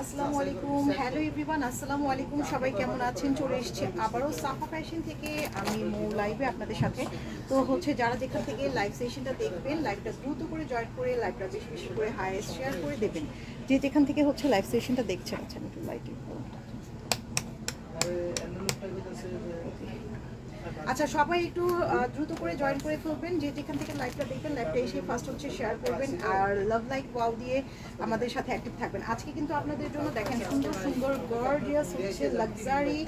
আসসালামু আলাইকুম, hello everyone, আসসালামু আলাইকুম। সবাই কেমন আছেন? চলে এসেছি আবারও সাফা ফ্যাশন থেকে আমি মৌ লাইভে আপনাদের সাথে। তো হচ্ছে যারা যেখান থেকে লাইভ সেশনটা দেখবেন, লাইভটা দ্রুত করে জয়েন করে লাইভটা বেশি বেশি করে হাইয়েস্ট শেয়ার করে দেবেন। যে যেখান থেকে হচ্ছে লাইভ সেশনটা দেখছেন। আচ্ছা, আমি একটু লাইটে আচ্ছা, সবাই একটু দ্রুত করে জয়েন করে ফেলবেন। যে যেখান থেকে লাইভটা দেখবেন, লাইভটা এসে ফার্স্ট হচ্ছে শেয়ার করবেন আর লাভ লাইক ওয়াও দিয়ে আমাদের সাথে অ্যাক্টিভ থাকবেন। আজকে কিন্তু আপনাদের জন্য দেখেন সুন্দর সুন্দর গর্জিয়াস হচ্ছে লাক্সারি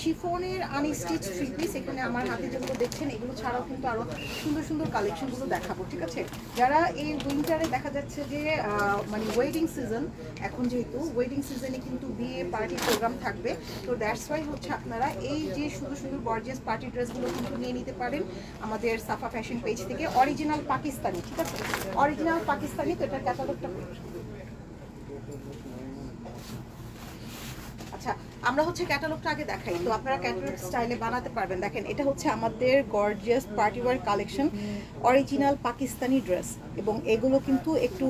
শিফনের আনস্টিচ থ্রি পিস। এখানে আমার হাতে যেগুলো দেখছেন এগুলো ছাড়াও কিন্তু আরও সুন্দর সুন্দর কালেকশনগুলো দেখাবো, ঠিক আছে? যারা এই উইন্টারে দেখা যাচ্ছে যে মানে ওয়েডিং সিজন, এখন যেহেতু ওয়েডিং সিজনে কিন্তু বিয়ে পার্টি প্রোগ্রাম থাকবে, তো দ্যাটস ওয়াই হচ্ছে আপনারা এই যে সুন্দর সুন্দর গর্জিয়াস পার্টি ড্রেসগুলো কিন্তু নিয়ে নিতে পারেন আমাদের সাফা ফ্যাশন পেজ থেকে। অরিজিনাল পাকিস্তানি, ঠিক আছে? অরিজিনাল পাকিস্তানি। তো এটার ক্যাটালগটা আচ্ছা, আমরা হচ্ছে ক্যাটালগটা আগে দেখাই, তো আপনারা ক্যাটালগ স্টাইলে বানাতে পারবেন। দেখেন, এটা হচ্ছে আমাদের gorgeous party wear collection, original Pakistani dress, এবং এগুলো কিন্তু একটু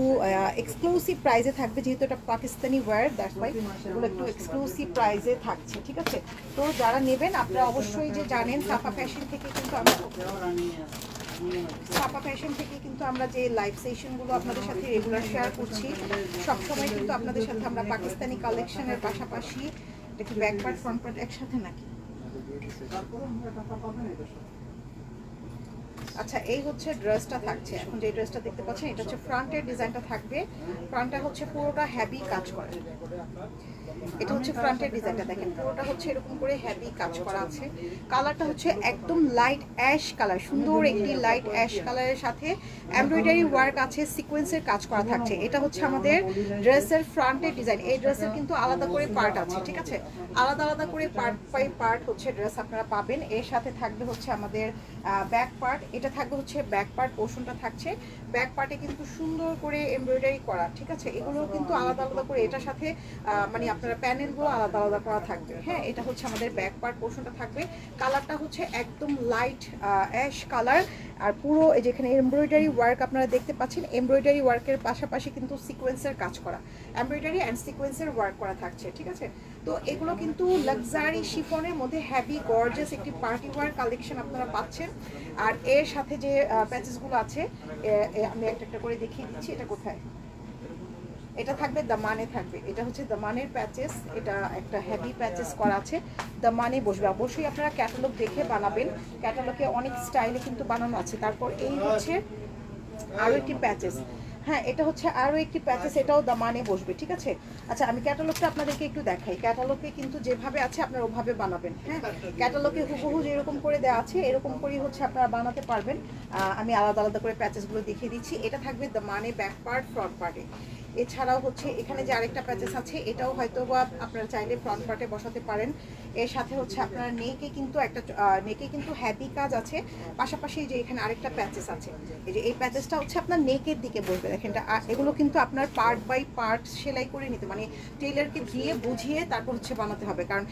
এক্সক্লুসিভ প্রাইসে থাকবে, যেহেতু এটা পাকিস্তানি ওয়্যার, দ্যাটস ওয়াই এগুলো একটু এক্সক্লুসিভ প্রাইসে থাকছে, ঠিক আছে? তো যারা নেবেন আপনারা অবশ্যই যে জানেন সাফা ফ্যাশন থেকে কিন্তু আমরা সাফা ফ্যাশন থেকে কিন্তু আমরা যে লাইভ সেশনগুলো আপনাদের সাথে রেগুলার শেয়ার করছি, সবসময় কিন্তু আপনাদের সাথে আমরা পাকিস্তানি কালেকশনের পাশাপাশি, এটা কি ব্যাক পার্ট ফ্রন্ট পার্ট একসাথে নাকি? আচ্ছা, এই হচ্ছে ড্রেসটা থাকছে। এখন যে ড্রেসটা দেখতে পাচ্ছেন এটা হচ্ছে ফ্রন্টের ডিজাইনটা থাকবে। ফ্রন্টটা হচ্ছে পুরোটা হ্যাভি কাজ করা। এটা হচ্ছে ফ্রন্টের ডিজাইনটা, দেখেন পুরোটা হচ্ছে এরকম করে হ্যাভি কাজ করা আছে। কালারটা হচ্ছে একদম লাইট অ্যাশ কালার, সুন্দর একটি লাইট অ্যাশ কালারের সাথে এমব্রয়ডারি ওয়ার্ক আছে, সিকোয়েন্সের কাজ করা থাকছে। এটা হচ্ছে আমাদের ড্রেসের ফ্রন্টের ডিজাইন। এই ড্রেসের কিন্তু আলাদা করে পার্ট আছে, ঠিক আছে? আলাদা আলাদা করে পার্ট বাই পার্ট হচ্ছে ড্রেস আপনারা পাবেন। এর সাথে থাকবে হচ্ছে আমাদের ব্যাক পার্ট। এটা থাকবে হচ্ছে ব্যাক পার্ট পোর্শনটা থাকছে। ব্যাক পার্টে কিন্তু সুন্দর করে এমব্রয়ডারি করা, ঠিক আছে? এগুলো কিন্তু আলাদা আলাদা করে এটার সাথে মানে আপনারা প্যানেলগুলো আলাদা আলাদা করা থাকবে। হ্যাঁ, এটা হচ্ছে আমাদের ব্যাক পার্ট পোর্শনটা থাকবে। কালারটা হচ্ছে একদম লাইট অ্যাশ কালার। আর পুরো এই যেখানে এমব্রয়ডারি ওয়ার্ক আপনারা দেখতে পাচ্ছেন, এমব্রয়ডারি ওয়ার্কের পাশাপাশি কিন্তু সিকোয়েন্সের কাজ করা, এমব্রয়ডারি অ্যান্ড সিকোয়েন্সের ওয়ার্ক করা থাকছে, ঠিক আছে? তো এগুলো কিন্তু লাক্সারি শিফনের মধ্যে হ্যাভি গর্জিয়াস একটি পার্টি ওয়ার কালেকশন আপনারা পাচ্ছেন। আর এর সাথে যে প্যাচেসগুলো আছে আমি একটা একটা করে দেখিয়ে দিচ্ছি। এটা কোথায়? এটা থাকবে দামানে থাকবে। এটা হচ্ছে দামানের প্যাচেস, এটা একটা হেভি প্যাচেস করা আছে, দামানে বসবে। অবশ্যই আপনারা ক্যাটালগ দেখে বানাবেন, ক্যাটালগে অনেক স্টাইলে কিন্তু বানানো আছে। তারপর এই হচ্ছে আরও একটি প্যাচেস। হ্যাঁ, এটা হচ্ছে আরও একটি প্যাচেস, এটাও দামানে বসবে, ঠিক আছে? আচ্ছা, আমি ক্যাটালগটা আপনাদেরকে একটু দেখাই। ক্যাটালগে কিন্তু যেভাবে আছে আপনারা ওভাবে বানাবেন। হ্যাঁ, ক্যাটালগে হুবহু যেরকম করে দেওয়া আছে এরকম করেই হচ্ছে আপনারা বানাতে পারবেন। আমি আলাদা আলাদা করে প্যাচেসগুলো দেখিয়ে দিচ্ছি। এটা থাকবে দামানে ব্যাক পার্ট ফ্রন্ট পার্টে। এছাড়াও হচ্ছে এখানে যে আরেকটা প্যাচেস আছে এটাও হয়তো বা আপনারা চাইলে ফ্রন্ট পার্টে বসাতে পারেন। এর সাথে হচ্ছে আপনারা নেকে কিন্তু একটা নেকে কিন্তু হ্যাভি কাজ আছে, পাশাপাশি যে এখানে আরেকটা প্যাচেস আছে, এই যে এই প্যাচেসটা হচ্ছে আপনার নেকের দিকে বসবে। দেখেন, এগুলো কিন্তু আপনার পার্ট বাই পার্ট সেলাই করে নিতে, মানে টেইলারকে দিয়ে বুঝিয়ে তারপর হচ্ছে বানাতে হবে, কারণ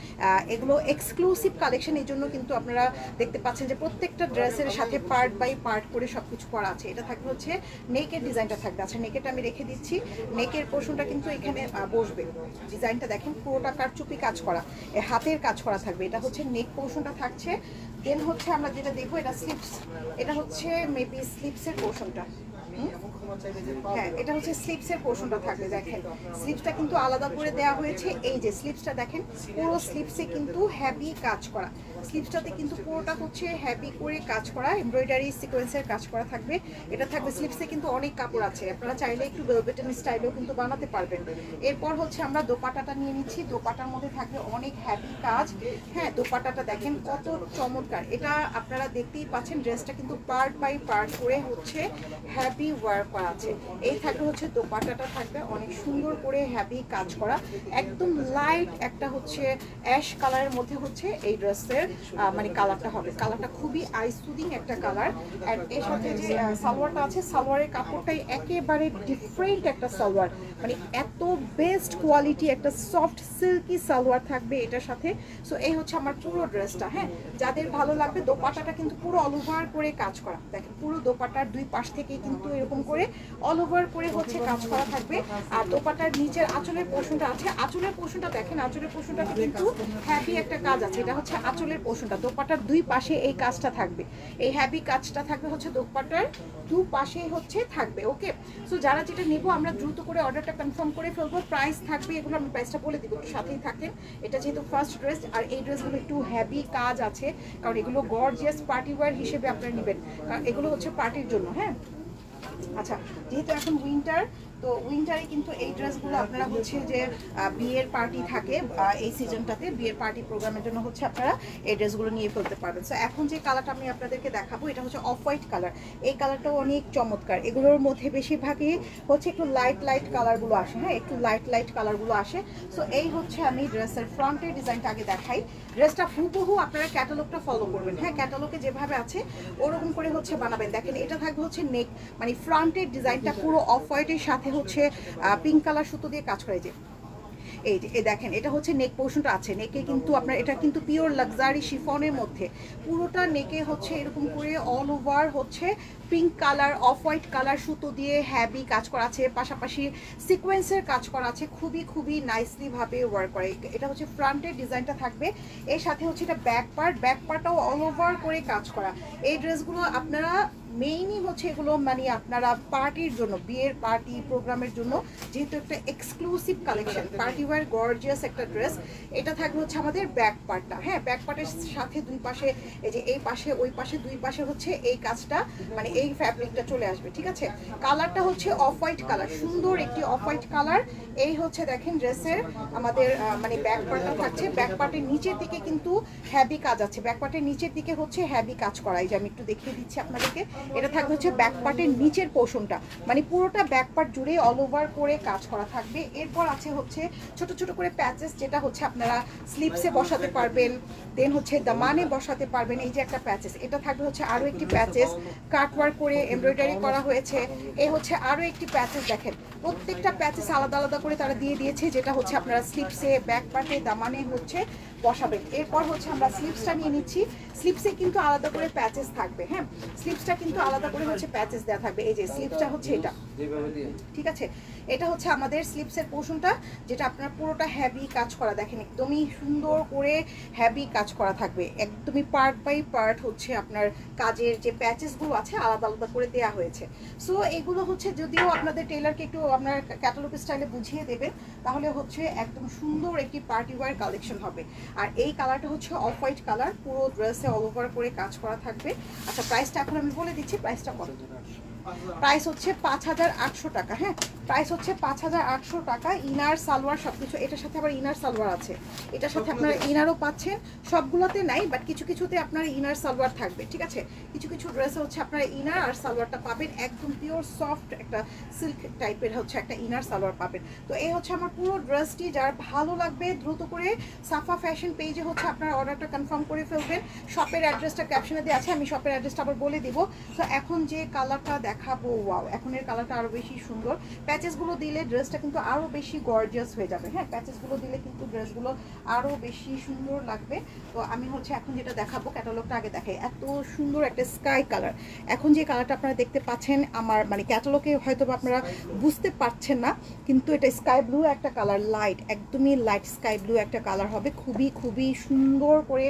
এগুলো এক্সক্লুসিভ কালেকশন। এই জন্য কিন্তু আপনারা দেখতে পাচ্ছেন যে প্রত্যেকটা ড্রেসের সাথে পার্ট বাই পার্ট করে সব কিছু করা আছে। এটা থাকবে হচ্ছে নেকের ডিজাইনটা থাকবে। আচ্ছা, নেকেরটা আমি রেখে দিচ্ছি। নেকের পোর্শনটা কিন্তু এখানে বসবে। ডিজাইনটা দেখেন পুরোটা কারচুপি কাজ করা, হাতের কাজ করা থাকবে। এটা হচ্ছে নেক পোর্শনটা থাকছে। দেন হচ্ছে আমরা যেটা দেখবো এটা স্লিপস। এটা হচ্ছে মেবি স্লিপসের পোর্শনটা। হ্যাঁ, এটা হচ্ছে স্লিপসের পোর্শনটা থাকবে। দেখেন স্লিপসটা কিন্তু আলাদা করে দেওয়া হয়েছে। এই যে স্লিপসটা দেখেন, পুরো স্লিপসে কিন্তু হ্যাভি কাজ করা। স্লিপসটাতে কিন্তু পুরোটা হচ্ছে হ্যাভি করে কাজ করা, এমব্রয়ডারি সিকোয়েন্সের কাজ করা থাকবে। এটা থাকবে স্লিপসে কিন্তু অনেক কাপড় আছে, আপনারা চাইলে একটু ভেলভেটেন স্টাইলেও কিন্তু বানাতে পারবেন। এরপর হচ্ছে আমরা দোপাটাটা নিয়ে নিচ্ছি। দোপাটার মধ্যে থাকবে অনেক হ্যাভি কাজ। হ্যাঁ, দোপাটাটা দেখেন কত চমৎকার। এটা আপনারা দেখতেই পাচ্ছেন, ড্রেসটা কিন্তু পার্ট বাই পার্ট করে হচ্ছে হ্যাভি ওয়ার্ক করা আছে। এই থাকবে হচ্ছে দোপাট্টাটা থাকবে অনেক সুন্দর করে হ্যাভি কাজ করা, একদম লাইট একটা হচ্ছে অ্যাশ কালারের মধ্যে হচ্ছে এই ড্রেসের মানে কালারটা হবে। কালারটা খুবই আই সুদিং একটা কালার। অ্যান্ড এর সাথে যে সালোয়ারটা আছে, সালোয়ারের কাপড়টাই একেবারে ডিফারেন্ট একটা সালোয়ার, মানে এত বেস্ট কোয়ালিটি একটা সফট সিল্কি সালোয়ার থাকবে এটার সাথে। সো এই হচ্ছে আমার পুরো ড্রেসটা। হ্যাঁ, যাদের ভালো লাগবে, দোপাট্টাটা কিন্তু পুরো অল ওভার করে কাজ করা। দেখেন পুরো দোপাট্টার দুই পাশ থেকে কিন্তু এরকম করে অল ওভার করে হচ্ছে কাজ করা থাকবে। আর দোপাট্টার নিচের আঁচলের পোর্শনটা আছে, আঁচলের পোর্শনটা দেখেন, আঁচলের পোর্শনটাতে কিন্তু হ্যাভি একটা কাজ আছে। এটা হচ্ছে আঁচলের পোর্শনটা, দোপাট্টার দুই পাশে এই কাজটা থাকবে, এই হ্যাভি কাজটা থাকবে হচ্ছে দোপাট্টার দু পাশে হচ্ছে থাকবে। ওকে, সো যারা যেটা নেব আমরা দ্রুত করে অর্ডারটা কনফার্ম করে ফেলবো। প্রাইস থাকবে এগুলো, আমি প্রাইসটা বলে দিব, একটু সাথেই থাকেন। এটা যেহেতু ফার্স্ট ড্রেস, আর এই ড্রেসগুলো একটু হ্যাভি কাজ আছে, কারণ এগুলো গর্জিয়াস পার্টি ওয়্যার হিসেবে আপনারা নেবেন, কারণ এগুলো হচ্ছে পার্টির জন্য। হ্যাঁ, আচ্ছা, যেহেতু এখন উইন্টার, তো উইন্টারে কিন্তু এই ড্রেসগুলো আপনারা হচ্ছে যে বিয়ের পার্টি থাকে এই সিজনটাতে, বিয়ের পার্টি প্রোগ্রামের জন্য হচ্ছে আপনারা এই ড্রেসগুলো নিয়ে ফেলতে পারবেন। সো এখন যে কালারটা আমি আপনাদেরকে দেখাবো এটা হচ্ছে অফ হোয়াইট কালার। এই কালারটাও অনেক চমৎকার, এগুলোর মধ্যে বেশিরভাগই হচ্ছে একটু লাইট লাইট কালারগুলো আসে। হ্যাঁ, একটু লাইট লাইট কালারগুলো আসে। সো এই হচ্ছে আমি ড্রেসের ফ্রন্টের ডিজাইনটা আগে দেখাই। ড্রেসটা হুবহু আপনারা ক্যাটালগটা ফলো করবেন। হ্যাঁ, ক্যাটালগে যেভাবে আছে ওরকম করে হচ্ছে বানাবেন। দেখেন এটা থাকবে হচ্ছে নেক, মানে ফ্রন্টের ডিজাইনটা পুরো অফ হোয়াইটের সাথে হচ্ছে পিঙ্ক কালার সুতো দিয়ে কাজ করে। যে এই দেখেন এটা হচ্ছে নেক পোর্শনটা আছে, নেকে কিন্তু আপনার এটা কিন্তু পিওর লাক্সারি শিফনের মধ্যে পুরোটা নেকে হচ্ছে এরকম করে অল ওভার হচ্ছে pink colour off white colour সুতো দিয়ে হ্যাভি কাজ করা আছে, পাশাপাশি সিকোয়েন্সের কাজ করা আছে, খুবই খুবই নাইসলি ভাবে ওয়ার্ক করে। এটা হচ্ছে ফ্রন্টের ডিজাইনটা থাকবে, এর সাথে হচ্ছে এটা ব্যাক পার্ট, ব্যাক পার্টটাও অল ওভার করে কাজ করা। এই ড্রেসগুলো আপনারা মেইনই হচ্ছে এগুলো মানে আপনারা পার্টির জন্য, বিয়ের পার্টি প্রোগ্রামের জন্য, যেহেতু একটা exclusive collection, party wear gorgeous একটা ড্রেস। এটা থাকবে হচ্ছে আমাদের ব্যাক পার্টটা। হ্যাঁ, ব্যাক পার্টের সাথে দুই পাশে এই যে এই পাশে ওই পাশে দুই পাশে হচ্ছে এই কাজটা, মানে এই ফ্যাব্রিকটা চলে আসবে। ঠিক আছে, কালারটা হচ্ছে অফ হোয়াইট কালার, সুন্দর একটি অফ হোয়াইট কালার। এই হচ্ছে দেখেন ড্রেসের আমাদের মানে ব্যাক পার্টটা থাকছে, ব্যাক পার্টের নিচের দিকে কিন্তু হ্যাভি কাজ আছে, ব্যাক পার্টের নিচের দিকে হচ্ছে হ্যাভি কাজ করা। এই যে আমি একটু দেখিয়ে দিচ্ছি আপনাদেরকে, এটা থাকবে হচ্ছে ব্যাক পার্টের নিচের পোর্শনটা, মানে পুরোটা ব্যাক পার্ট জুড়ে অল ওভার করে কাজ করা থাকবে। এরপর আছে হচ্ছে ছোট ছোট করে প্যাচেস, যেটা হচ্ছে আপনারা স্লিপসে বসাতে পারবেন, দেন হচ্ছে দামানে বসাতে পারবেন। এই যে একটা প্যাচেস, এটা থাকবে হচ্ছে আরও একটি প্যাচেস, কাটওয়ার্ক করে এমব্রয়ডারি করা হয়েছে। এই হচ্ছে আরও একটি প্যাচেস, দেখেন প্রত্যেকটা প্যাচেস আলাদা আলাদা করে তারা দিয়ে দিয়েছে, যেটা হচ্ছে আপনারা স্লিপসে ব্যাক পার্টে দামানে হচ্ছে বসাবেন। এরপর হচ্ছে আমরা স্লিপসটা নিয়ে নিচ্ছি, স্লিপসে কিন্তু আলাদা করে প্যাচেস থাকবে। হ্যাঁ, স্লিপসটা কিন্তু আলাদা করে হচ্ছে প্যাচেস দেওয়া থাকবে। এই যে স্লিপসটা হচ্ছে এটা, ঠিক আছে, এটা হচ্ছে আমাদের স্লিপসের পোর্শনটা, যেটা আপনার পুরোটা হ্যাভি কাজ করা। দেখেন একদমই সুন্দর করে হ্যাভি কাজ করা থাকবে, একদমই পার্ট বাই পার্ট হচ্ছে আপনার কাজের যে প্যাচেসগুলো আছে আলাদা আলাদা করে দেওয়া হয়েছে। সো এগুলো হচ্ছে যদিও আপনাদের টেলারকে একটু আপনার ক্যাটালগ স্টাইলে বুঝিয়ে দেবেন, তাহলে হচ্ছে একদম সুন্দর একটি পার্টি ওয়্যার কালেকশন হবে। আর এই কালারটা হচ্ছে অফ হোয়াইট কালার, পুরো ড্রেসে অল ওভার করে কাজ করা থাকবে। আচ্ছা, প্রাইসটা এখন আমি বলে দিচ্ছি, প্রাইসটা কত। প্রাইস হচ্ছে 5,800 টাকা। হ্যাঁ, প্রাইস হচ্ছে 5,800 টাকা, ইনার সালোয়ার সব কিছু। এটার সাথে আবার ইনার সালোয়ার আছে, এটার সাথে আপনারা ইনারও পাচ্ছেন, সবগুলোতে নাই বাট কিছু কিছুতে আপনার ইনার সালোয়ার থাকবে। ঠিক আছে, কিছু কিছু ড্রেসে হচ্ছে আপনারা ইনার আর সালোয়ারটা পাবেন, একদম পিওর সফট একটা সিল্ক টাইপের হচ্ছে একটা ইনার সালোয়ার পাবেন। তো এই হচ্ছে আমার পুরো ড্রেসটি, যার ভালো লাগবে দ্রুত করে সাফা ফ্যাশন পেজে হচ্ছে আপনার অর্ডারটা কনফার্ম করে ফেলবেন। শপের অ্যাড্রেসটা ক্যাপশনে দেওয়া আছে, আমি শপের অ্যাড্রেসটা আবার বলে দিব। তো এখন যে কালারটা দেখাবো, ওয়াও, এখন এর কালারটা আরও বেশি সুন্দর। প্যাচেসগুলো দিলে ড্রেসটা কিন্তু আরও বেশি গর্জিয়াস হয়ে যাবে। হ্যাঁ, প্যাচেসগুলো দিলে কিন্তু ড্রেসগুলো আরও বেশি সুন্দর লাগবে। তো আমি হচ্ছে এখন যেটা দেখাবো, ক্যাটালগটা আগে দেখাই। এত সুন্দর একটা স্কাই কালার, এখন যে কালারটা আপনারা দেখতে পাচ্ছেন আমার মানে ক্যাটালগে হয়তো আপনারা বুঝতে পারছেন না, কিন্তু এটা স্কাই ব্লু একটা কালার, লাইট, একদমই লাইট স্কাই ব্লু একটা কালার হবে, খুবই খুবই সুন্দর করে,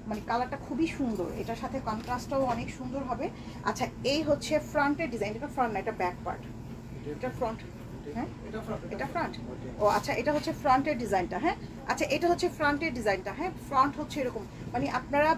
মানে কালারটা খুবই সুন্দর, এটার সাথে কন্ট্রাস্টটাও অনেক সুন্দর হবে। আচ্ছা, এই হচ্ছে ফ্রন্টের ডিজাইন, এটা ফ্রন্ট না, এটা ব্যাক পার্ট, এটা ফ্রন্ট। হ্যাঁ, এটা ফ্রন্ট। ও আচ্ছা, এটা হচ্ছে ফ্রন্টের ডিজাইনটা। হ্যাঁ, আচ্ছা, এটা হচ্ছে ফ্রন্টের ডিজাইনটা। হ্যাঁ, ফ্রন্ট হচ্ছে এরকম, মানে আপনারা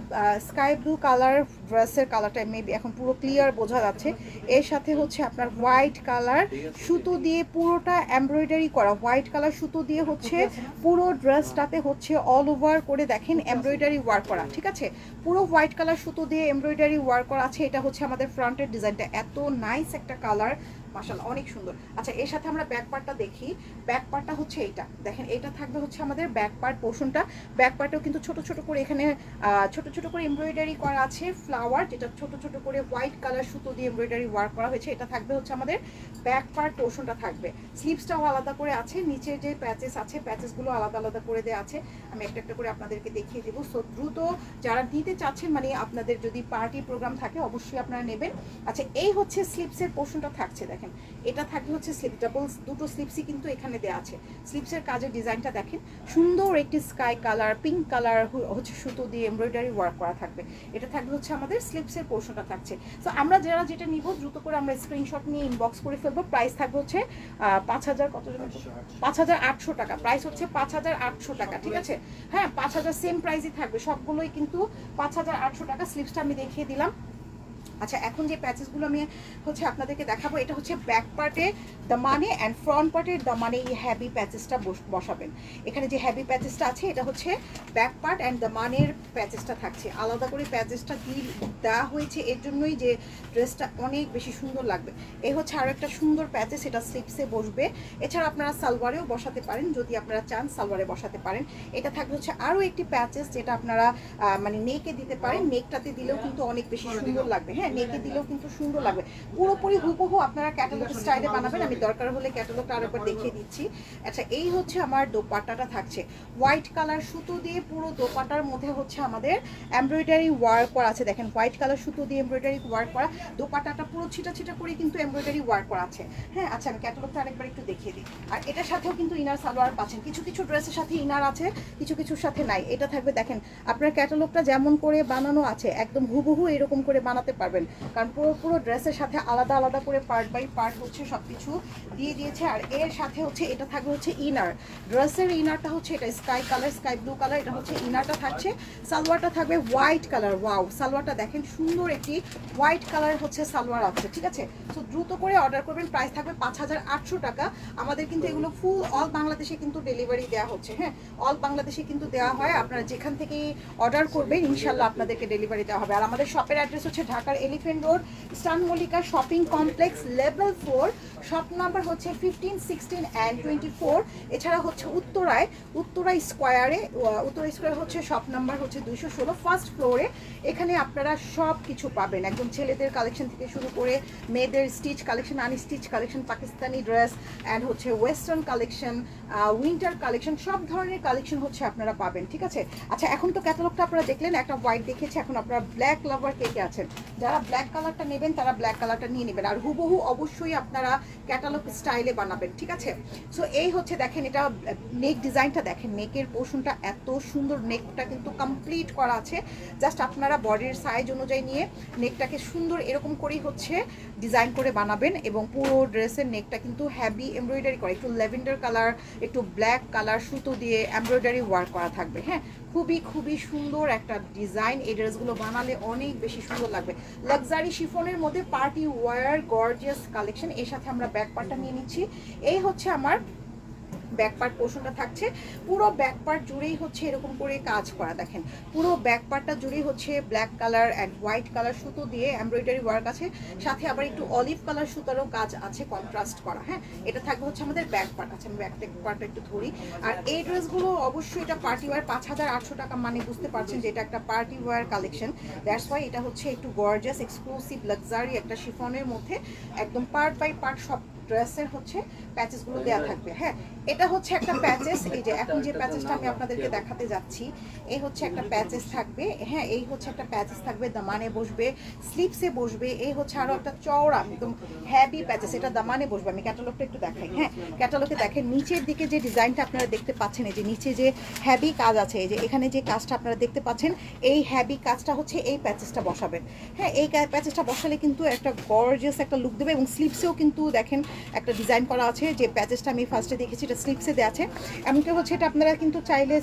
স্কাই ব্লু কালার ড্রেসের কালারটা মেবি এখন পুরো ক্লিয়ার বোঝা যাচ্ছে। এর সাথে হচ্ছে আপনার হোয়াইট কালার সুতো দিয়ে পুরোটা এমব্রয়ডারি করা, হোয়াইট কালার সুতো দিয়ে হচ্ছে পুরো ড্রেসটাতে হচ্ছে অল ওভার করে দেখেন এমব্রয়ডারি ওয়ার্ক করা। ঠিক আছে, পুরো হোয়াইট কালার সুতো দিয়ে এমব্রয়ডারি ওয়ার্ক করা আছে। এটা হচ্ছে আমাদের ফ্রন্টের ডিজাইনটা, এত নাইস একটা কালার, মাশাআল্লাহ, অনেক সুন্দর। আচ্ছা, এর সাথে আমরা ব্যাক পার্টটা দেখি। ব্যাক পার্টটা হচ্ছে এইটা, দেখেন এটা থাকবে হচ্ছে আমাদের ব্যাক পার্ট পোর্শনটা। ব্যাক পার্টেও কিন্তু ছোট ছোট করে এখানে ছোট ছোট করে এমব্রয়ডারি করা আছে ফ্লাওয়ার, যেটা ছোট ছোট করে হোয়াইট কালার সুতো দিয়ে এমব্রয়ডারি ওয়ার্ক করা হয়েছে। এটা থাকবে হচ্ছে আমাদের ব্যাক পার্ট পোর্শনটা থাকবে। স্লিভসটাও আলাদা করে আছে, নিচের যে প্যাচেস আছে প্যাচেসগুলো আলাদা আলাদা করে দেওয়া আছে, আমি একটা একটা করে আপনাদেরকে দেখিয়ে দেবো। সো দ্রুত যারা নিতে চাচ্ছেন, মানে আপনাদের যদি পার্টি প্রোগ্রাম থাকে অবশ্যই আপনারা নেবেন। আচ্ছা, এই হচ্ছে স্লিভসের পোর্শনটা থাকছে, দেখেন দেখেন এটা থাকবে হচ্ছে স্লিপ, দুটো স্লিপসই কিন্তু এখানে দেওয়া আছে। স্লিপসের কাজের ডিজাইনটা দেখেন, সুন্দর একটি স্কাই কালার, পিঙ্ক কালার হচ্ছে সুতো দিয়ে এমব্রয়ডারি ওয়ার্ক করা থাকবে। এটা থাকবে হচ্ছে আমাদের স্লিপসের পোর্শনটা থাকছে। সো আমরা যারা যেটা নিব দ্রুত করে আমরা স্ক্রিনশট নিয়ে ইনবক্স করে ফেলবো। প্রাইস থাকবে হচ্ছে 5000 কত জন, 5800 টাকা। প্রাইস হচ্ছে 5800 টাকা, ঠিক আছে? হ্যাঁ 5000 সেম প্রাইসই থাকবে সবগুলোই কিন্তু 5800 টাকা। স্লিপসটা আমি দেখিয়ে দিলাম। আচ্ছা এখন যে প্যাচেসগুলো আমি হচ্ছে আপনাদেরকে দেখাবো, এটা হচ্ছে ব্যাক পার্টে দামানে অ্যান্ড ফ্রন্ট পার্টের দামানে এই হ্যাভি প্যাচেসটা বসাবেন। এখানে যে হ্যাভি প্যাচেসটা আছে এটা হচ্ছে ব্যাক পার্ট অ্যান্ড দামানের প্যাচেসটা থাকছে। আলাদা করে প্যাচেসটা দেওয়া হয়েছে এর জন্যই যে ড্রেসটা অনেক বেশি সুন্দর লাগবে। এই হচ্ছে আরও একটা সুন্দর প্যাচেস, এটা স্লিপসে বসবে। এছাড়া আপনারা সালোয়ারেও বসাতে পারেন, যদি আপনারা চান সালোয়ারে বসাতে পারেন। এটা থাকবে হচ্ছে আরও একটি প্যাচেস যেটা আপনারা মানে নেকে দিতে পারেন, নেকটাতে দিলেও কিন্তু অনেক বেশি সুন্দর লাগবে। হ্যাঁ নেকে দিলেও কিন্তু সুন্দর লাগবে। পুরোপুরি হুবহু আপনারা ক্যাটালগ স্টাইলে বানাবেন, আমি দরকার হলে ক্যাটালগটা আরেকবার দেখিয়ে দিচ্ছি। আচ্ছা এই হচ্ছে আমার দোপাট্টাটা থাকছে হোয়াইট কালার সুতো দিয়ে, পুরো দোপাট্টার মধ্যে হচ্ছে আমাদের এমব্রয়ডারি ওয়ার্ক করা আছে। দেখেন হোয়াইট কালার সুতো দিয়ে এমব্রয়ডারি ওয়ার্ক করা, দোপাট্টাটা পুরো ছিটা ছিটা করে কিন্তু এমব্রয়ডারি ওয়ার্ক করা আছে। হ্যাঁ আচ্ছা আমি ক্যাটালগটা আরেকবার একটু দেখিয়ে দিই। আর এটার সাথেও কিন্তু ইনার সালোয়ার পাচ্ছেন, কিছু কিছু ড্রেসের সাথে ইনার আছে, কিছু কিছুর সাথে নাই। এটা থাকবে দেখেন আপনার ক্যাটালগটা যেমন করে বানানো আছে একদম হুবহু এরকম করে বানাতে পারবেন, কারণ পুরো ড্রেসের সাথে আলাদা আলাদা করে পার্ট বাই পার্ট হচ্ছে সব কিছু দিয়ে দিয়েছে। আর এর সাথে হচ্ছে এটা থাকবে হচ্ছে ইনার, ড্রেসের ইনারটা হচ্ছে এটা sky colour, sky blue colour, এটা হচ্ছে ইনারটা থাকছে। সালোয়ারটা থাকবে হোয়াইট কালার, ওয়াও সালোয়ারটা দেখেন সুন্দর একটি হোয়াইট কালার হচ্ছে সালোয়ার আছে, ঠিক আছে? সো দ্রুত করে অর্ডার করবেন। প্রাইস থাকবে 5800 টাকা। আমাদের কিন্তু এগুলো ফুল অল বাংলাদেশে কিন্তু ডেলিভারি দেওয়া হচ্ছে। হ্যাঁ অল বাংলাদেশে কিন্তু দেওয়া হয়, আপনারা যেখান থেকে অর্ডার করবেন ইনশাল্লাহ আপনাদেরকে ডেলিভারি দেওয়া হবে। আর আমাদের শপের অ্যাড্রেস হচ্ছে ঢাকার elephant road, eastern Mallika shopping complex, level 4, shop number হচ্ছে 15, 16 অ্যান্ড 24। এছাড়া হচ্ছে উত্তরা স্কোয়ারে, উত্তরা স্কোয়ার হচ্ছে শপ নাম্বার হচ্ছে 216, ফার্স্ট ফ্লোরে। এখানে আপনারা সব কিছু পাবেন, একদম ছেলেদের কালেকশন থেকে শুরু করে মেয়েদের stitch collection, unstitch collection, Pakistani dress and হচ্ছে ওয়েস্টার্ন কালেকশন, উইন্টার কালেকশন, সব ধরনের কালেকশন হচ্ছে আপনারা পাবেন, ঠিক আছে? আচ্ছা এখন তো ক্যাটালগটা আপনারা দেখলেন, একটা হোয়াইট দেখেছি, এখন আপনারা ব্ল্যাক লাভার কে কে আছেন? যারা ব্ল্যাক কালারটা নেবেন তারা ব্ল্যাক কালারটা নিয়ে নেবেন। আর হুবহু অবশ্যই আপনারা ক্যাটালগ স্টাইলে বানাবেন, ঠিক আছে? সো এই হচ্ছে দেখেন এটা নেক ডিজাইনটা দেখেন, নেকের পোর্শনটা এত সুন্দর, নেকটা কিন্তু কমপ্লিট করা আছে। জাস্ট আপনারা বডির সাইজ অনুযায়ী নিয়ে নেকটাকে সুন্দর এরকম করেই হচ্ছে ডিজাইন করে বানাবেন। এবং পুরো ড্রেসের নেকটা কিন্তু হ্যাভি এমব্রয়ডারি করা, একটু ল্যাভেন্ডার কালার, একটু ব্ল্যাক কালার সুতো দিয়ে এমব্রয়ডারি ওয়ার্ক করা থাকবে। হ্যাঁ খুবই খুবই সুন্দর একটা ডিজাইন, এই ড্রেসগুলো বানালে অনেক বেশি সুন্দর লাগবে। লাক্সারি শিফনের মধ্যে পার্টি ওয়্যার গর্জিয়াস কালেকশন, এর সাথে আমরা ব্যাক পার্টটা নিয়ে নিচ্ছি। এই হচ্ছে আমার ব্যাক পার্ট পোর্শনটা থাকছে, পুরো ব্যাক পার্ট জুড়েই হচ্ছে এরকম করে কাজ করা। দেখেন পুরো ব্যাক পার্টটা জুড়েই হচ্ছে black colour and white colour সুতো দিয়ে এমব্রয়ডারি ওয়ার্ক আছে, সাথে আবার একটু অলিভ কালার সুতারও কাজ আছে কন্ট্রাস্ট করা। হ্যাঁ এটা থাকবে হচ্ছে আমাদের ব্যাক পার্ট। আছে আমি ব্যাক পার্টটা একটু ধরি। আর এই ড্রেসগুলো অবশ্যই এটা পার্টি ওয়্যার, 5800 টাকা মানে বুঝতে পারছেন যে এটা একটা party wear collection. That's why এটা হচ্ছে একটু গর্জিয়াস এক্সক্লুসিভ লাক্সারি একটা শিফনের মধ্যে একদম পার্ট বাই পার্ট সব ড্রেসের হচ্ছে প্যাচেসগুলো দেওয়া থাকবে। হ্যাঁ এটা হচ্ছে একটা প্যাচেস, এই যে এখন যে প্যাচেসটা আমি আপনাদেরকে দেখাতে যাচ্ছি এই হচ্ছে একটা প্যাচেস থাকবে। হ্যাঁ এই হচ্ছে একটা প্যাচেস থাকবে, দামানে বসবে, স্লিপসে বসবে। এই হচ্ছে আরও একটা চওড়া একদম হ্যাভি প্যাচেস, এটা দামানে বসবে। আমি ক্যাটালগটা একটু দেখাই। হ্যাঁ ক্যাটালগে দেখেন নিচের দিকে যে ডিজাইনটা আপনারা দেখতে পাচ্ছেন, এই যে নিচে যে হ্যাভি কাজ আছে, এই যে এখানে যে কাজটা আপনারা দেখতে পাচ্ছেন, এই হ্যাভি কাজটা হচ্ছে এই প্যাচেসটা বসাবেন। হ্যাঁ এই প্যাচেসটা বসালে কিন্তু একটা গর্জিয়াস একটা লুক দেবে। এবং স্লিপসেও কিন্তু দেখেন একটা ডিজাইন করা আছে, যে প্যাচেসটা আমি ফার্স্টে দেখেছি এটা স্লিপসে দেওয়া আছে। এমনকি হচ্ছে এটা আপনারা কিন্তু চাইলে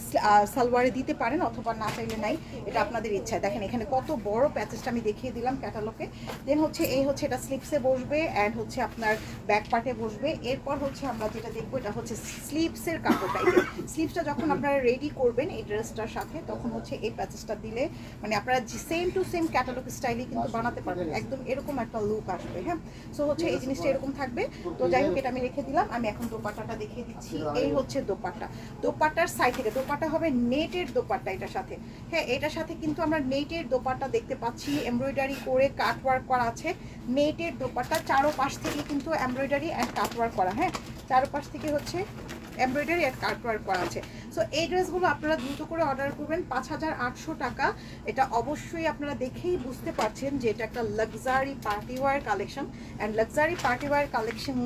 সালোয়ারে দিতে পারেন অথবা না চাইলে নাই, এটা আপনাদের ইচ্ছা। দেখেন এখানে কত বড় প্যাচেসটা আমি দেখিয়ে দিলাম ক্যাটালগে। দেন হচ্ছে এই হচ্ছে এটা স্লিপসে বসবে অ্যান্ড হচ্ছে আপনার ব্যাক পার্টে বসবে। এরপর হচ্ছে আমরা যেটা দেখবো এটা হচ্ছে স্লিপসের কাপড়টা। এই যে স্লিপসটা যখন আপনারা রেডি করবেন এই ড্রেসটার সাথে, তখন হচ্ছে এই প্যাচেসটা দিলে মানে আপনারা সেম টু সেম ক্যাটালগ স্টাইলে কিন্তু বানাতে পারবেন, একদম এরকম একটা লুক আসবে। হ্যাঁ সো হচ্ছে এই জিনিসটা এরকম থাকবে। তো যাই হোক এটা আমি রেখে দিলাম। আমি এখন দোপাট্টাটা দেখিয়ে দিচ্ছি। এই হচ্ছে দোপাট্টা, দোপাট্টার সাইড থেকে দোপাট্টা হবে নেটের দোপাট্টা এটার সাথে। হ্যাঁ এটার সাথে কিন্তু আমরা নেটের দোপাট্টা দেখতে পাচ্ছি, এমব্রয়ডারি করে কাট ওয়ার্ক করা আছে। নেটের দোপাট্টা চারোপাশ থেকে কিন্তু এমব্রয়ডারি অ্যান্ড কাট ওয়ার্ক করা। হ্যাঁ চারোপাশ থেকে হচ্ছে এমব্রয়ডারি আর কাট ওয়ার্ক করা আছে। সো এই ড্রেসগুলো আপনারা দ্রুত করে অর্ডার করবেন। 5800 টাকা। এটা অবশ্যই আপনারা দেখেই বুঝতে পারছেন যে এটা একটা luxury party wear collection, and luxury party wear collection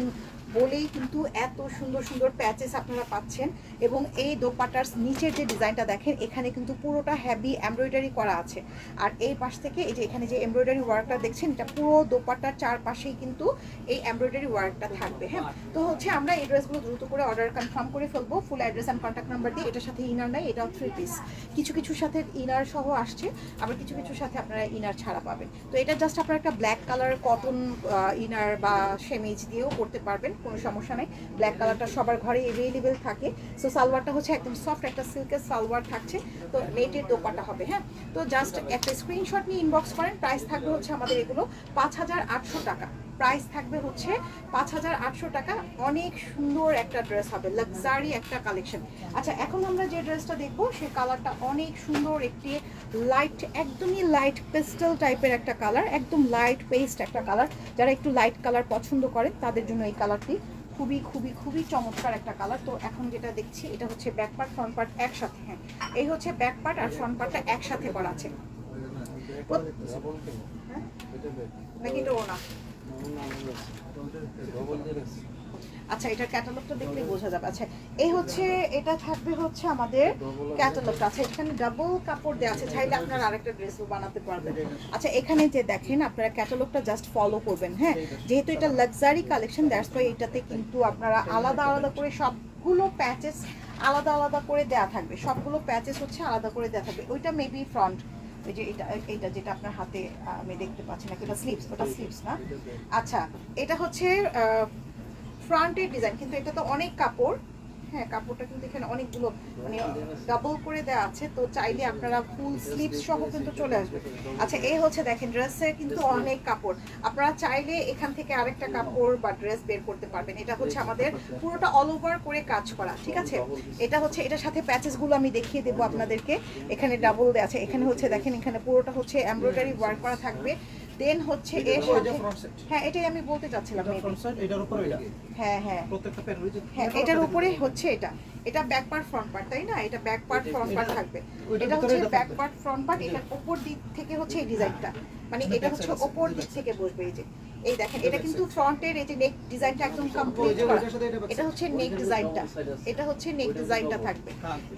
বলেই কিন্তু এত সুন্দর সুন্দর প্যাচেস আপনারা পাচ্ছেন। এবং এই দোপাট্টার নিচের যে ডিজাইনটা দেখেন, এখানে কিন্তু পুরোটা হেভি এমব্রয়ডারি করা আছে। আর এই পাশ থেকে এই যে এখানে যে এমব্রয়ডারি ওয়ার্কটা দেখছেন, এটা পুরো দোপাট্টার চারপাশেই কিন্তু এই এমব্রয়ডারি ওয়ার্কটা থাকবে। হ্যাঁ, তো হচ্ছে আমরা এই ড্রেসগুলো দ্রুত করে অর্ডার কনফার্ম করে ফেলবো full address and contact number দিয়ে। এটার সাথে ইনার নাই, এটাও 3 পিস। কিছু কিছুর সাথে ইনার সহ আসছে, আবার কিছু কিছুর সাথে আপনারা ইনার ছাড়া পাবেন। তো এটা জাস্ট আপনারা একটা ব্ল্যাক কালার কটন ইনার বা সেমিজ দিয়েও করতে পারবেন, কোনো সমস্যা নেই। ব্ল্যাক কালারটা সবার ঘরে অ্যাভেলেবেল থাকে। সো সালোয়ারটা হচ্ছে একদম সফট একটা সিল্কের সালোয়ার থাকছে, তো নেটের দোপাট্টা হবে। হ্যাঁ, তো জাস্ট একটা স্ক্রিনশট নিয়ে ইনবক্স করেন। প্রাইস থাকবে হচ্ছে আমাদের এগুলো 5800 টাকা। প্রাইস থাকবে হচ্ছে 5800 টাকা। অনেক সুন্দর একটা ড্রেস হবে, লাক্সারি একটা কালেকশন। আচ্ছা, এখন আমরা যে ড্রেসটা দেখবো সেই কালারটা অনেক সুন্দর, একটি লাইট, একদমই লাইট পেস্টেল টাইপের একটা কালার, একদম লাইট পেস্ট একটা কালার। যারা একটু লাইট কালার পছন্দ করেন তাদের জন্য এই কালারটি খুবই খুবই খুবই চমৎকার একটা কালার। তো এখন যেটা দেখছি এটা হচ্ছে ব্যাক পার্ট ফ্রন্ট পার্ট একসাথে। হ্যাঁ, এই হচ্ছে ব্যাক পার্ট আর ফ্রন্ট পার্টটা একসাথে করা আছে। নাকি এটা ওনা? আচ্ছা, এটার ক্যাটালগটা দেখলে বোঝা যাবে। আচ্ছা, এই হচ্ছে, এটা থাকবে হচ্ছে আমাদের ক্যাটালগটা। আচ্ছা, এখানে ডাবল কাপড় দেওয়া আছে, চাইলে আপনারা আরেকটা ড্রেসও বানাতে পারবেন। আচ্ছা, এখানে যে দেখেন আপনারা ক্যাটালগটা জাস্ট ফলো করবেন। হ্যাঁ, যেহেতু এটা লাক্সারি কালেকশন, দ্যাটস ওয়াই এটাতে কিন্তু আপনারা আলাদা আলাদা করে সবগুলো প্যাচেস আলাদা আলাদা করে দেওয়া থাকবে। সবগুলো প্যাচেস হচ্ছে আলাদা করে দেওয়া থাকবে। ওইটা মেবি ফ্রন্ট, ওই যে এটা যেটা আপনার হাতে আমি দেখতে পাচ্ছি না, এটা স্লিভস, ওটা স্লিভস না। আচ্ছা, এটা হচ্ছে ফ্রন্টের ডিজাইন, কিন্তু এটা তো অনেক কাপড়। হ্যাঁ, কাপড়টা কিন্তু এখানে অনেকগুলো মানে ডাবল করে দেওয়া আছে, তো চাইলে আপনারা ফুল স্লিভস সহ কিন্তু চলে আসবে। আচ্ছা, এই হচ্ছে দেখেন ড্রেসের কিন্তু অনেক কাপড়, আপনারা চাইলে এখান থেকে আরেকটা কাপড় বা ড্রেস বের করতে পারবেন। এটা হচ্ছে আমাদের পুরোটা অল ওভার করে কাজ করা, ঠিক আছে। এটা হচ্ছে, এটার সাথে প্যাচেসগুলো আমি দেখিয়ে দেবো আপনাদেরকে। এখানে ডাবল দেওয়া আছে, এখানে হচ্ছে দেখেন, এখানে পুরোটা হচ্ছে এমব্রয়ডারি ওয়ার্ক করা থাকবে। দেন হচ্ছে এর সাথে, হ্যাঁ এটাই আমি বলতে চাচ্ছিলাম, এটার উপরে এটা, হ্যাঁ হ্যাঁ প্রত্যেকটা প্যাড রয়েছে, হ্যাঁ এটার উপরে হচ্ছে এটা ব্যাক পার্ট ফ্রন্ট পার্ট, তাই না? এটা ব্যাক পার্ট ফ্রন্ট পার্ট থাকবে। এটা হচ্ছে ব্যাক পার্ট ফ্রন্ট পার্ট। এটার উপর দিক থেকে হচ্ছে এই ডিজাইনটা, মানে এটা হচ্ছে উপর দিক থেকে বসবে। এই যে এই দেখেন, এটা কিন্তু ফ্রন্টের এই যে নেক ডিজাইনটা একদম কমপ্লিট করা। এটা হচ্ছে নেক ডিজাইনটা, এটা হচ্ছে নেক ডিজাইনটা থাকবে।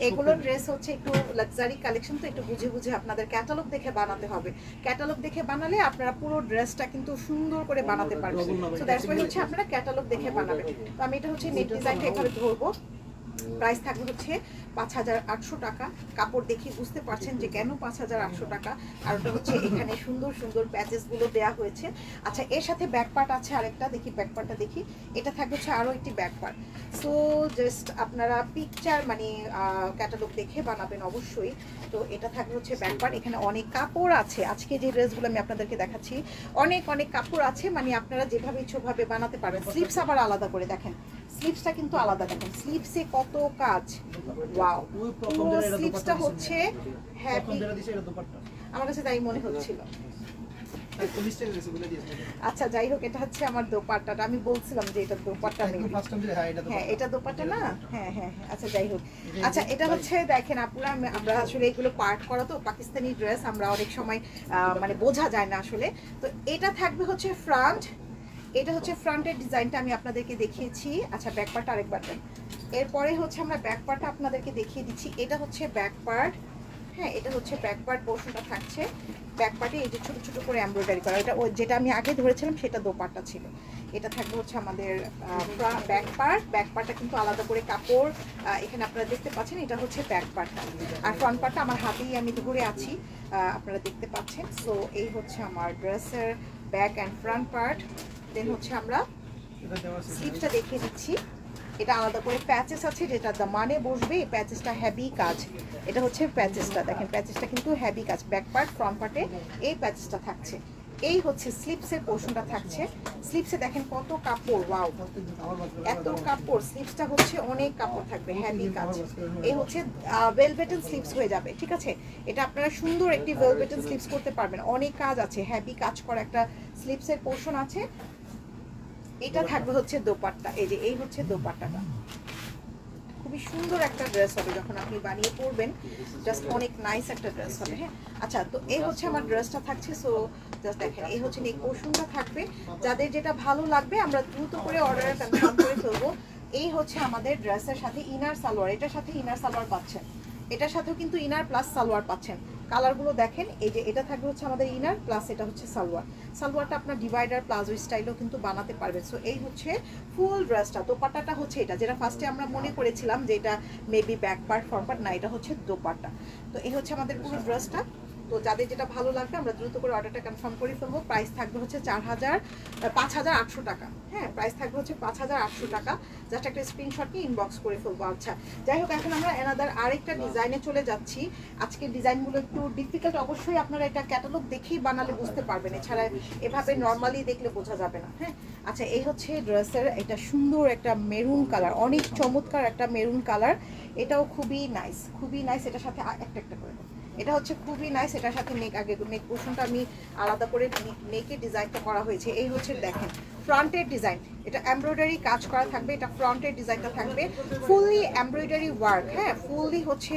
এগুলো ড্রেস হচ্ছে একটু লাক্সারি কালেকশন, তো একটু বুঝে বুঝে আপনাদের ক্যাটালগ দেখে বানাতে হবে। ক্যাটালগ দেখে বানালে আপনারা পুরো ড্রেসটা কিন্তু সুন্দর করে বানাতে পারবেন। সো দ্যাটস ওয়াই হচ্ছে আপনারা ক্যাটালগ দেখে বানাবেন। তো আমি এটা হচ্ছে নেক ডিজাইনটা এভাবে ধরবো। প্রাইস থাকবে হচ্ছে 5800 টাকা। কাপড় দেখে বুঝতে পারছেন যে কেন 5800 টাকা, আর ওটা হচ্ছে এখানে সুন্দর সুন্দর প্যাচেসগুলো দেওয়া হয়েছে। আচ্ছা, এর সাথে ব্যাক পার্ট আছে আরেকটা, দেখি ব্যাক পার্টটা দেখি। এটা থাকবে হচ্ছে আরও একটি ব্যাক পার্ট। সো জাস্ট আপনারা পিকচার মানে ক্যাটালগ দেখে বানাবেন অবশ্যই। তো এটা থাকবে হচ্ছে ব্যাক পার্ট। এখানে অনেক কাপড় আছে, আজকে যে ড্রেসগুলো আমি আপনাদেরকে দেখাচ্ছি অনেক অনেক কাপড় আছে, মানে আপনারা যেভাবে ইচ্ছাভাবে বানাতে পারবেন। স্লিভস আবার আলাদা করে দেখেন, স্লিভসটা কিন্তু আলাদা, দেখেন স্লিভসে কত কাজ। ওয়াও, পুরো স্লিভসটা হচ্ছে হ্যাপি, আমার কাছে তাই মনে হচ্ছিল। আচ্ছা, যাই হোক, এটা হচ্ছে আমার দোপাট্টাটা, আমি বলছিলাম যে এটা দোপাট্টা নেই। হ্যাঁ, এটা দোপাট্টা না। হ্যাঁ হ্যাঁ, আচ্ছা যাই হোক। আচ্ছা, এটা হচ্ছে দেখেন আপুরা, আমরা আসলে এগুলো পার্ট করা তো পাকিস্তানি ড্রেস, আমরা অনেক সময় মানে বোঝা যায় না আসলে। তো এটা থাকবে হচ্ছে ফ্রন্ট, এটা হচ্ছে ফ্রন্টের ডিজাইনটা আমি আপনাদেরকে দেখিয়েছি। আচ্ছা, ব্যাক পার্ট আরেকবার দেন। এরপরে হচ্ছে আমরা ব্যাক পার্টটা আপনাদেরকে দেখিয়ে দিচ্ছি। এটা হচ্ছে ব্যাক পার্ট। হ্যাঁ, এটা হচ্ছে ব্যাক পার্ট পোর্শনটা থাকছে। ব্যাক পার্টে এই যে ছোট ছোট করে এমব্রয়ডারি করা, এটা যেটা আমি আগে ধরেছিলাম সেটা দোপাট্টা ছিল। এটা থাকবে হচ্ছে আমাদের ব্যাক পার্ট। ব্যাক পার্টটা কিন্তু আলাদা করে কাপড় এখানে আপনারা দেখতে পাচ্ছেন, এটা হচ্ছে ব্যাক পার্টটা। আর ফ্রন্ট পার্টটা আমার হাতেই আমি ধরে আছি, আপনারা দেখতে পাচ্ছেন। সো এই হচ্ছে আমার ড্রেসের ব্যাক অ্যান্ড ফ্রন্ট পার্ট। দেন হচ্ছে আমরা স্লিভসটা দেখিয়ে দিচ্ছি। এটা আলাদা করে প্যাচেস আছে, যেটা দামানে বসবে। এই প্যাচেসটা হেভি কাজ, এটা হচ্ছে প্যাচেসটা, দেখেন প্যাচেসটা কিন্তু হেভি কাজ। ব্যাক পার্ট ফ্রন্ট পার্টে এই প্যাচেসটা থাকছে। এই হচ্ছে স্লিভসের পোর্শনটা থাকছে। স্লিভসে দেখেন কত কাপড়, ওয়াও এত কাপড়। স্লিভসটা হচ্ছে অনেক কাপড় থাকবে, হেভি কাজ। এই হচ্ছে ভেলভেটেন স্লিভস হয়ে যাবে, ঠিক আছে। এটা আপনারা সুন্দর একটি ভেলভেটেন স্লিভস করতে পারবেন, অনেক কাজ আছে, হেভি কাজ করা একটা স্লিভসের পোর্শন আছে। এটা থাকবে হচ্ছে দোপাট্টা, এই যে এই হচ্ছে দোপাট্টাটা। খুবই সুন্দর একটা ড্রেস হবে যখন আপনি বানিয়ে পরবেন, জাস্ট অনেক নাইস একটা ড্রেস হবে। হ্যাঁ, আচ্ছা, তো এই হচ্ছে আমার ড্রেসটা থাকছে। সো জাস্ট দেখেন, এই হচ্ছে নেক পোর্শনটা থাকবে। যাদের যেটা ভালো লাগবে আমরা দ্রুত করে অর্ডার কনফার্ম করে ফেলবো। এই হচ্ছে আমাদের ড্রেসের সাথে ইনার সালোয়ার, এটার সাথে ইনার সালোয়ার পাচ্ছেন, এটার সাথেও কিন্তু ইনার প্লাস সালোয়ার পাচ্ছেন। কালারগুলো দেখেন, এই যে এটা থাকবে হচ্ছে আমাদের ইনার প্লাস এটা হচ্ছে সালোয়ার। সালোয়ারটা আপনার ডিভাইডার প্লাজো স্টাইলেও কিন্তু বানাতে পারবেন। সো এই হচ্ছে ফুল ড্রেসটা। দোপাট্টাটা হচ্ছে এটা, যেটা ফার্স্টে আমরা মনে করেছিলাম যে এটা maybe back part front part, না এটা হচ্ছে দোপাট্টা। তো এই হচ্ছে আমাদের পুরো ড্রেসটা। তো যাদের যেটা ভালো লাগবে আমরা দ্রুত করে অর্ডারটা কনফার্ম করে ফেলবো। প্রাইস থাকবে হচ্ছে 5,800 টাকা। হ্যাঁ, প্রাইস থাকবে হচ্ছে 5,800 টাকা। জাস্ট একটা স্ক্রিনশট নিয়ে ইনবক্স করে ফেলবো। আচ্ছা, যাই হোক, এখন আমরা এনাদার আরেকটা ডিজাইনে চলে যাচ্ছি। আজকের ডিজাইনগুলো একটু ডিফিকাল্ট, অবশ্যই আপনারা এটা ক্যাটালগ দেখেই বানালে বুঝতে পারবেন, এছাড়া এভাবে নর্মালি দেখলে বোঝা যাবে না। হ্যাঁ, আচ্ছা, এই হচ্ছে ড্রেসের এটা সুন্দর একটা মেরুন কালার, অনেক চমৎকার একটা মেরুন কালার। এটাও খুবই নাইস, খুবই নাইস। এটার সাথে একটা করে এটা হচ্ছে খুবই নাইস। এটার সাথে নেক, আগে নেক পোর্শনটা আমি আলাদা করে নেকের ডিজাইনটা করা হয়েছে। এই হচ্ছে দেখেন ফ্রন্টের ডিজাইন, এটা এমব্রয়ডারি কাজ করা থাকবে। এটা ফ্রন্টের ডিজাইনটা থাকবে ফুললি এমব্রয়ডারি ওয়ার্ক। হ্যাঁ, ফুললি হচ্ছে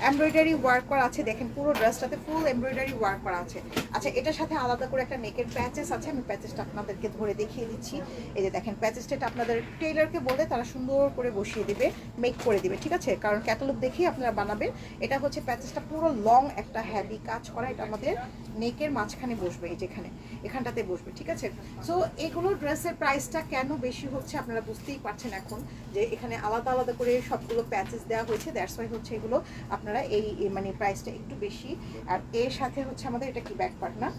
এমব্রয়ডারি ওয়ার্ক করা আছে। দেখেন পুরো ড্রেসটাতে ফুল এমব্রয়ডারি ওয়ার্ক করা আছে। আচ্ছা, এটার সাথে আলাদা করে একটা নেকের প্যাচেস আছে, আমি প্যাচেসটা আপনাদেরকে ধরে দেখিয়ে দিচ্ছি। এই যে দেখেন প্যাচেসটা, এটা আপনাদের টেইলারকে বলে তারা সুন্দর করে বসিয়ে দিবে, মেক করে দিবে, ঠিক আছে? কারণ ক্যাটালগ দেখেই আপনারা বানাবেন। এটা হচ্ছে প্যাচেসটা পুরো লং একটা হ্যাভি কাজ করা। এটা আমাদের নেকের মাঝখানে বসবে, এই যেখানে এখানটাতে বসবে, ঠিক আছে? সো এগুলো ড্রেসের প্রাইসটা কেন বেশি হচ্ছে আপনারা বুঝতেই পারছেন এখন, যে এখানে আলাদা আলাদা করে সবগুলো প্যাচেস দেওয়া হয়েছে। দ্যাটস ওয়াই হচ্ছে এগুলো আপনারা এই মানে প্রাইসটা একটু বেশি। আর এর সাথে হচ্ছে আমাদের এটা কি ব্যাক পার্ট না,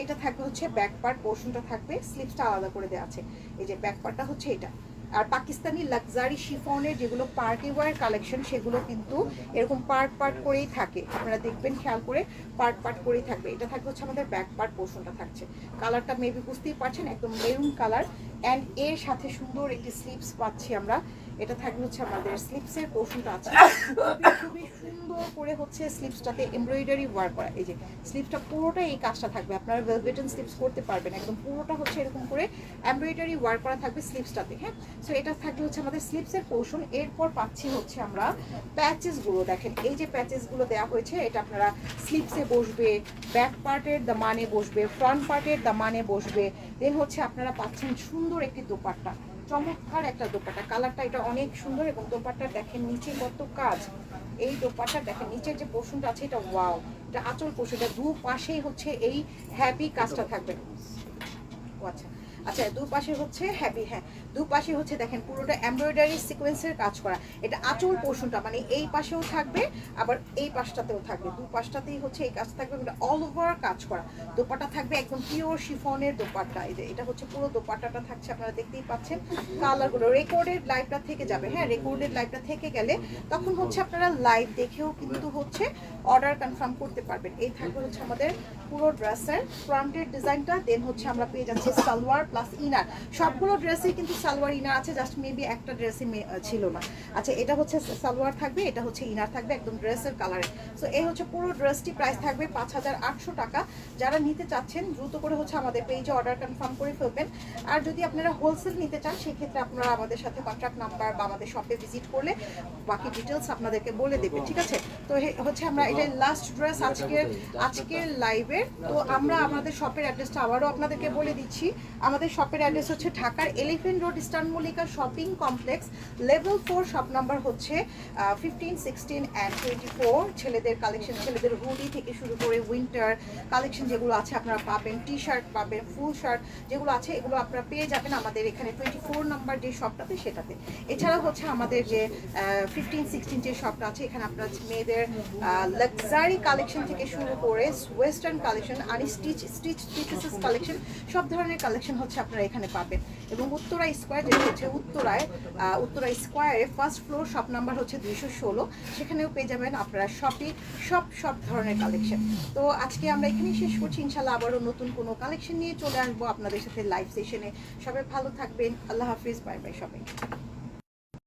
এটা থাকবে হচ্ছে ব্যাক পার্ট পোর্শনটা থাকবে, স্লিভসটা আলাদা করে দেওয়া আছে। এই যে ব্যাক পার্টটা হচ্ছে এটা। আর পাকিস্তানি লাক্সারি শিফনের যেগুলো পার্টি ওয়্যার কালেকশন, সেগুলো কিন্তু এরকম পার্ট পার্ট করেই থাকে, আপনারা দেখবেন খেয়াল করে পার্ট পার্ট করেই থাকবে। এটা থাকবে হচ্ছে আমাদের ব্যাক পার্ট পোর্শনটা থাকছে। কালারটা মেবি বুঝতেই পারছেন, একদম মেরুন কালার। অ্যান্ড এর সাথে সুন্দর একটি স্লিভস পাচ্ছি আমরা। এটা থাকবে হচ্ছে আমাদের স্লিভসের পোর্শনটা আছে, খুবই সুন্দর করে হচ্ছে স্লিভসটাতে এমব্রয়ডারি ওয়ার্ক করা। এই যে স্লিভসটা পুরোটা এই কাজটা থাকবে, আপনারা ভেলভেটন স্লিভস করতে পারবেন, একদম পুরোটা হচ্ছে এরকম করে এমব্রয়ডারি ওয়ার্ক করা থাকবে স্লিভসটাতে। হ্যাঁ, সো এটা থাকবে হচ্ছে আমাদের স্লিভসের পোর্শন। এরপর পাচ্ছি হচ্ছে আমরা প্যাচেসগুলো। দেখেন এই যে প্যাচেসগুলো দেওয়া হয়েছে, এটা আপনারা স্লিভসে বসবে, ব্যাক পার্টের দামানে বসবে, ফ্রন্ট পার্টের দামানে বসবে। দেন হচ্ছে আপনারা পাচ্ছেন সুন্দর একটি দোপাট্টা, চমৎকার একটা দোপাট্টা। কালারটা এটা অনেক সুন্দর, এবং দোপাট্টা দেখেন নিচে কত কাজ। এই দোপাট্টা দেখেন নিচের যে পোর্শনটা আছে, এটা ওয়াও, এটা আঁচল পোর্শন, এটা দুপাশেই হচ্ছে এই হ্যাপি কাজটা থাকবে। ও আচ্ছা, আচ্ছা, দুপাশে হচ্ছে হ্যাপি। হ্যাঁ, দুপাশে হচ্ছে দেখেন পুরোটা এমব্রয়ডারি সিকোয়েন্সের কাজ করা। এটা আঁচল পোর্শনটা মানে এই পাশেও থাকবে, আবার এই পাশটাতেও থাকবে, দুপাশটাতেই হচ্ছে এই কাজ থাকবে, এটা অল ওভার কাজ করা। দোপাট্টা থাকবে একদম পিওর শিফনের দোপাট্টা। এই যে এটা হচ্ছে পুরো দোপাট্টাটা থাকছে, আপনারা দেখতেই পাচ্ছেন। কালারগুলো রেকর্ডেড লাইভটা থেকে যাবে। হ্যাঁ, রেকর্ডেড লাইভটা থেকে গেলে তখন হচ্ছে আপনারা লাইভ দেখেও কিন্তু হচ্ছে অর্ডার কনফার্ম করতে পারবেন। এই থাকবে হচ্ছে আমাদের পুরো ড্রেসের ফ্রন্টের ডিজাইনটা। দেন হচ্ছে আমরা পেয়ে যাচ্ছি সালোয়ার প্লাস ইনার। সবগুলো ড্রেসে কিন্তু সালোয়ার ইনার আছে, জাস্ট মেবি একটা ড্রেসে ছিল না। আচ্ছা, এটা হচ্ছে সালোয়ার থাকবে, এটা হচ্ছে ইনার থাকবে একদম ড্রেসের কালারে। সো এই হচ্ছে পুরো ড্রেসটি, প্রাইস থাকবে 5,800 টাকা। যারা নিতে চাচ্ছেন দ্রুত করে হচ্ছে আমাদের পেজে অর্ডার কনফার্ম করে ফেলবেন। আর যদি আপনারা হোলসেল নিতে চান, সেক্ষেত্রে আপনারা আমাদের সাথে কন্ট্যাক্ট নাম্বার বা আমাদের শপে ভিজিট করলে বাকি ডিটেলস আপনাদেরকে বলে দেবে, ঠিক আছে? তো হচ্ছে আমরা এটা লাস্ট ড্রেস আজকের লাইভে। তো আমরা আমাদের শপের অ্যাড্রেসটা আবারও আপনাদেরকে বলে দিচ্ছি। আমাদের শপের অ্যাড্রেস হচ্ছে ঢাকার elephant road eastern Mallika shopping complex, level 4, shop number হচ্ছে 15, 16 অ্যান্ড 24। ছেলেদের কালেকশন, ছেলেদের হুডি থেকে শুরু করে উইন্টার কালেকশন যেগুলো আছে আপনারা পাবেন, টি শার্ট পাবেন, ফুল শার্ট যেগুলো আছে এগুলো আপনারা পেয়ে যাবেন আমাদের এখানে 24 নাম্বার যে শপটাতে, সেটাতে। এছাড়া হচ্ছে আমাদের যে 15, 16 যে শপটা আছে, এখানে আপনারা মেয়েদের লাক্সারি কালেকশন থেকে শুরু করে ওয়েস্টার্ন কালেকশন, স্টিচেস কালেকশন, সব ধরনের কালেকশন হচ্ছে আপনারা এখানে পাবেন। এবং উত্তরা স্কোয়ার, যেটা হচ্ছে উত্তরা স্কোয়ারে ফার্স্ট ফ্লোর, শপ নাম্বার হচ্ছে 216, সেখানেও পেয়ে যাবেন আপনারা সব ধরনের কালেকশন। তো আজকে আমরা এখানেই শেষ করছি, ইনশাল্লাহ আবারও নতুন কোনো কালেকশন নিয়ে চলে আসবো আপনাদের সাথে লাইভ সেশনে। সবাই ভালো থাকবেন, আল্লাহ হাফিজ, বাই বাই সবাই।